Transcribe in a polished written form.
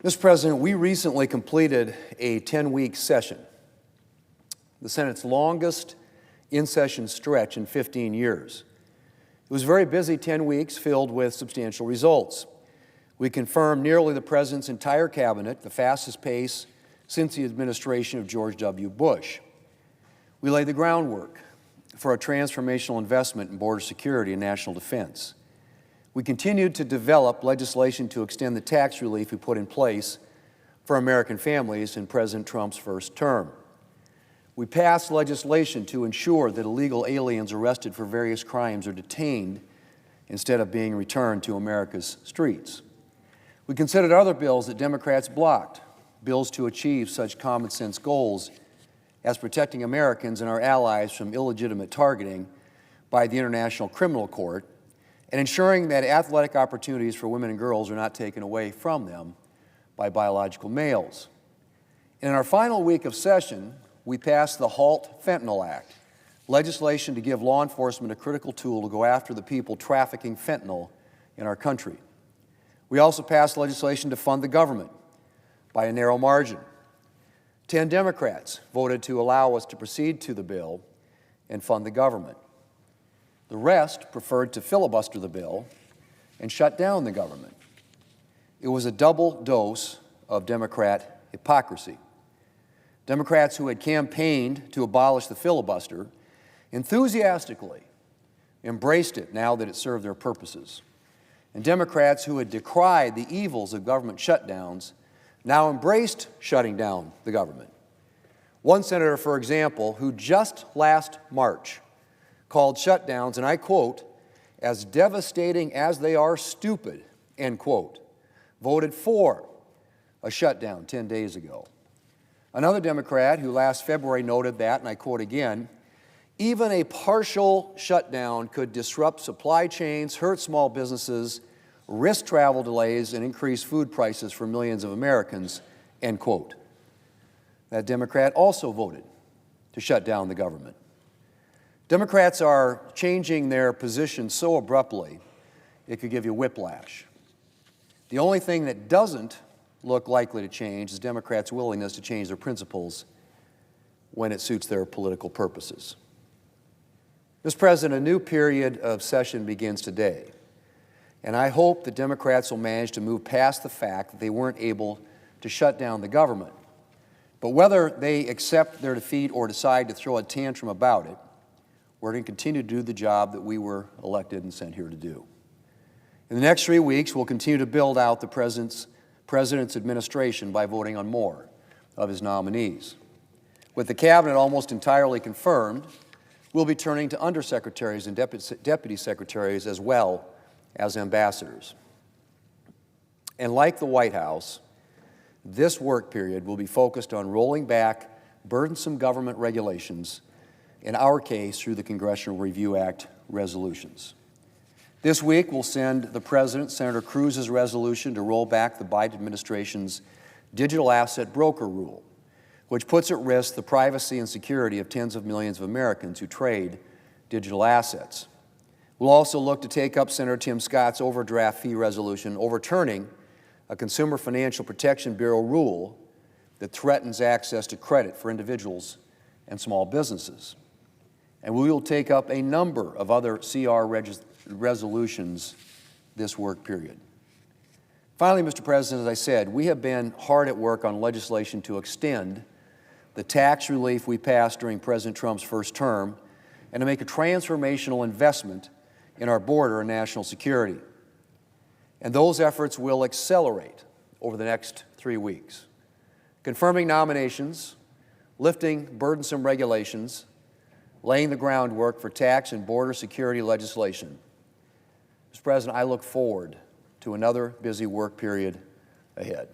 Mr. President, we recently completed a 10-week session, the Senate's longest in-session stretch in 15 years. It was a very busy 10 weeks filled with substantial results. We confirmed nearly the President's entire cabinet, the fastest pace since the administration of George W. Bush. We laid the groundwork for a transformational investment in border security and national defense. We continued to develop legislation to extend the tax relief we put in place for American families in President Trump's first term. We passed legislation to ensure that illegal aliens arrested for various crimes are detained instead of being returned to America's streets. We considered other bills that Democrats blocked, bills to achieve such common sense goals as protecting Americans and our allies from illegitimate targeting by the International Criminal Court and ensuring that athletic opportunities for women and girls are not taken away from them by biological males. In our final week of session, we passed the Halt Fentanyl Act, legislation to give law enforcement a critical tool to go after the people trafficking fentanyl in our country. We also passed legislation to fund the government by a narrow margin. 10 Democrats voted to allow us to proceed to the bill and fund the government. The rest preferred to filibuster the bill and shut down the government. It was a double dose of Democrat hypocrisy. Democrats who had campaigned to abolish the filibuster enthusiastically embraced it now that it served their purposes. And Democrats who had decried the evils of government shutdowns now embraced shutting down the government. One senator, for example, who just last March called shutdowns, and I quote, as devastating as they are stupid, end quote, voted for a shutdown 10 days ago. Another Democrat who last February noted that, and I quote again, even a partial shutdown could disrupt supply chains, hurt small businesses, risk travel delays, and increase food prices for millions of Americans, end quote. That Democrat also voted to shut down the government. Democrats are changing their position so abruptly, it could give you whiplash. The only thing that doesn't look likely to change is Democrats' willingness to change their principles when it suits their political purposes. Mr. President, a new period of session begins today, and I hope that Democrats will manage to move past the fact that they weren't able to shut down the government. But whether they accept their defeat or decide to throw a tantrum about it, we're going to continue to do the job that we were elected and sent here to do. In the next 3 weeks, we'll continue to build out the President's administration by voting on more of his nominees. With the cabinet almost entirely confirmed, we'll be turning to undersecretaries and deputy secretaries as well as ambassadors. And like the White House, this work period will be focused on rolling back burdensome government regulations, in our case through the Congressional Review Act resolutions. This week, we'll send the President Senator Cruz's resolution to roll back the Biden administration's digital asset broker rule, which puts at risk the privacy and security of tens of millions of Americans who trade digital assets. We'll also look to take up Senator Tim Scott's overdraft fee resolution, overturning a Consumer Financial Protection Bureau rule that threatens access to credit for individuals and small businesses. And we will take up a number of other CR resolutions this work period. Finally, Mr. President, as I said, we have been hard at work on legislation to extend the tax relief we passed during President Trump's first term and to make a transformational investment in our border and national security. And those efforts will accelerate over the next 3 weeks, confirming nominations, lifting burdensome regulations, laying the groundwork for tax and border security legislation. Mr. President, I look forward to another busy work period ahead.